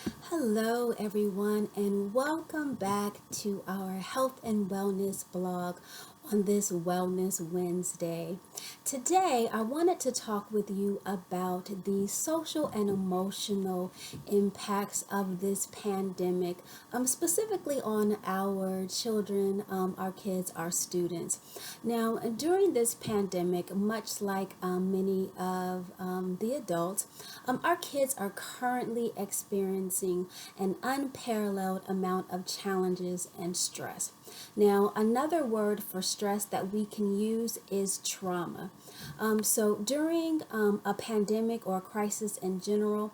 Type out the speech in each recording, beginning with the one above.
Hello, everyone, and welcome back to our health and wellness blog on this Wellness Wednesday. Today, I wanted to talk with you about the social and emotional impacts of this pandemic, specifically on our children, our kids, our students. Now, during this pandemic, much like many of the adults, our kids are currently experiencing an unparalleled amount of challenges and stress. Now, another word for stress that we can use is trauma. So, during a pandemic or a crisis in general,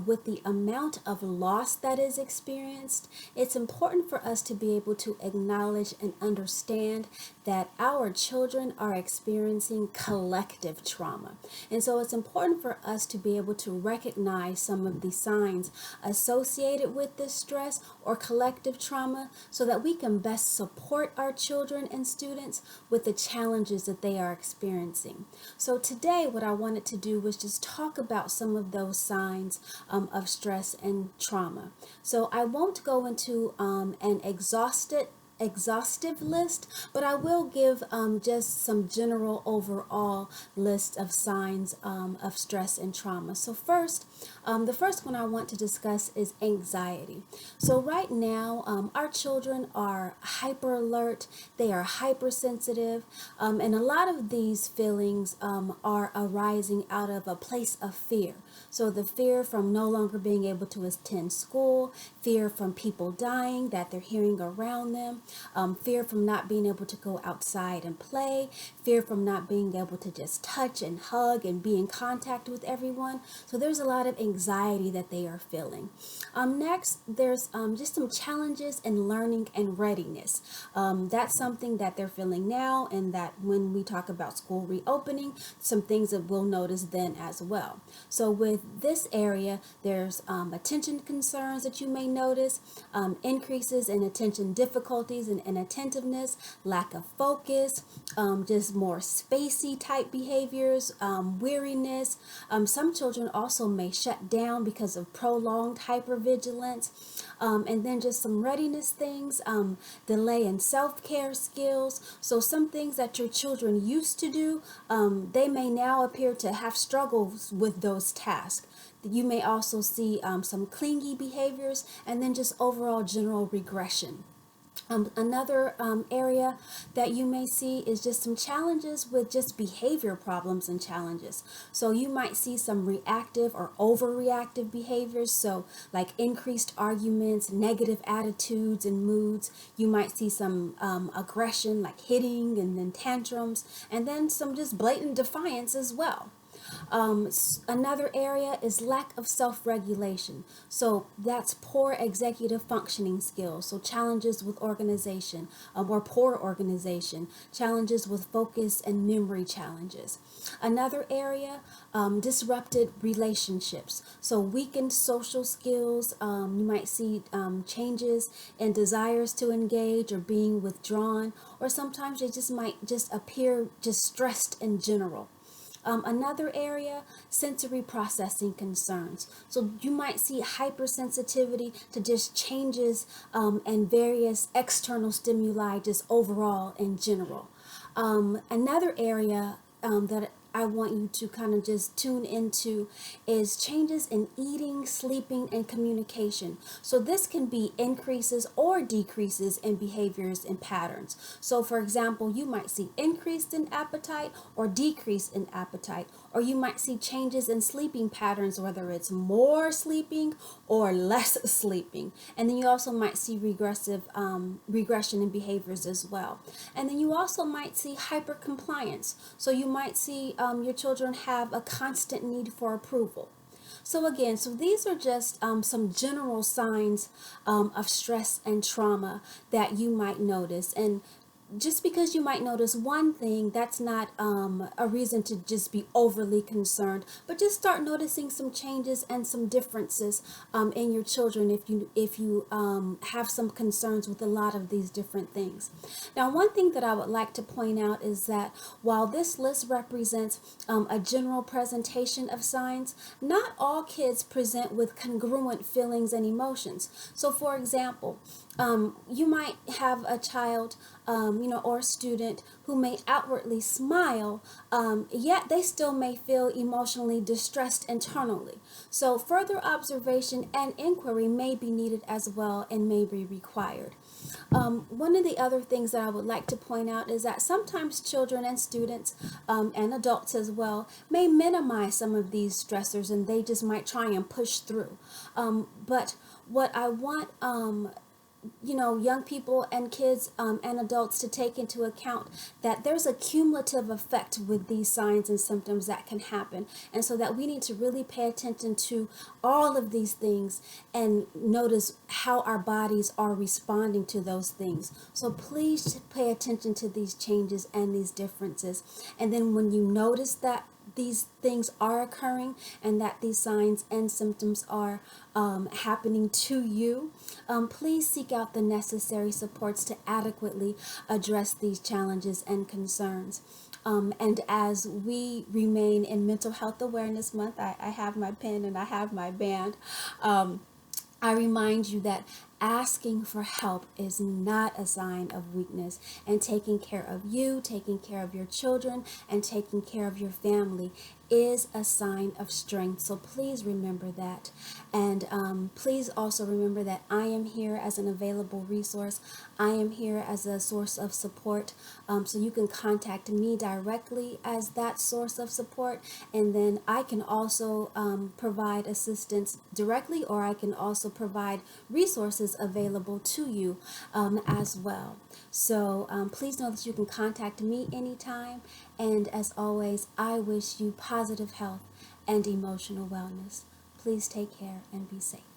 with the amount of loss that is experienced, it's important for us to be able to acknowledge and understand that our children are experiencing collective trauma. And so, it's important for us to be able to recognize some of the signs associated with this stress or collective trauma so that we can best support our children and students with the challenges that they are experiencing. So today what I wanted to do was just talk about some of those signs of stress and trauma. So I won't go into an exhaustive list, but I will give just some general overall list of signs of stress and trauma. So first, the first one I want to discuss is anxiety. So right now, our children are hyper alert, they are hypersensitive, and a lot of these feelings are arising out of a place of fear. So the fear from no longer being able to attend school, fear from people dying that they're hearing around them, fear from not being able to go outside and play, fear from not being able to just touch and hug and be in contact with everyone. So there's a lot of anxiety that they are feeling. Next, there's just some challenges in learning and readiness. That's something that they're feeling now, and that when we talk about school reopening, some things that we'll notice then as well. So with this area, there's attention concerns that you may notice, increases in attention difficulties and attentiveness, lack of focus, just more spacey type behaviors, weariness. Some children also may shut down because of prolonged hypervigilance, and then just some readiness things, delay in self-care skills. So some things that your children used to do, they may now appear to have struggles with those tasks. You may also see some clingy behaviors and then just overall general regression. Another area that you may see is just some challenges with just behavior problems and challenges. So you might see some reactive or overreactive behaviors, so like increased arguments, negative attitudes and moods. You might see some aggression like hitting and then tantrums, and then some just blatant defiance as well. Another area is lack of self-regulation. So that's poor executive functioning skills. So challenges with organization, or poor organization, challenges with focus and memory challenges. Another area, disrupted relationships. So weakened social skills. You might see changes in desires to engage or being withdrawn, or sometimes they just might just appear just stressed in general. Another area, sensory processing concerns. So you might see hypersensitivity to just changes and various external stimuli just overall in general. Another area that I want you to kind of just tune into is changes in eating, sleeping, and communication. So this can be increases or decreases in behaviors and patterns. So for example, you might see increase in appetite or decrease in appetite, or you might see changes in sleeping patterns, whether it's more sleeping or less sleeping. And then you also might see regression in behaviors as well. And then you also might see hypercompliance. So you might see your children have a constant need for approval. So again, so these are just some general signs of stress and trauma that you might notice. And just because you might notice one thing, that's not a reason to just be overly concerned, but just start noticing some changes and some differences in your children if you have some concerns with a lot of these different things. Now, one thing that I would like to point out is that while this list represents a general presentation of signs, not all kids present with congruent feelings and emotions. So, for example, you might have a child, or a student who may outwardly smile, yet they still may feel emotionally distressed internally. So further observation and inquiry may be needed as well and may be required. One of the other things that I would like to point out is that sometimes children and students and adults as well may minimize some of these stressors, and they just might try and push through. But what I want young people and kids and adults to take into account that there's a cumulative effect with these signs and symptoms that can happen, and so that we need to really pay attention to all of these things and notice how our bodies are responding to those things. So please pay attention to these changes and these differences, and then when you notice that these things are occurring and that these signs and symptoms are happening to you, please seek out the necessary supports to adequately address these challenges and concerns. And as we remain in Mental Health Awareness Month, I have my pen and I have my band. I remind you that asking for help is not a sign of weakness, and taking care of you, taking care of your children, and taking care of your family is a sign of strength. So please remember that. And please also remember that I am here as an available resource. I am here as a source of support. So you can contact me directly as that source of support. And then I can also provide assistance directly, or I can also provide resources available to you as well. So please know that you can contact me anytime. And as always, I wish you positive health and emotional wellness. Please take care and be safe.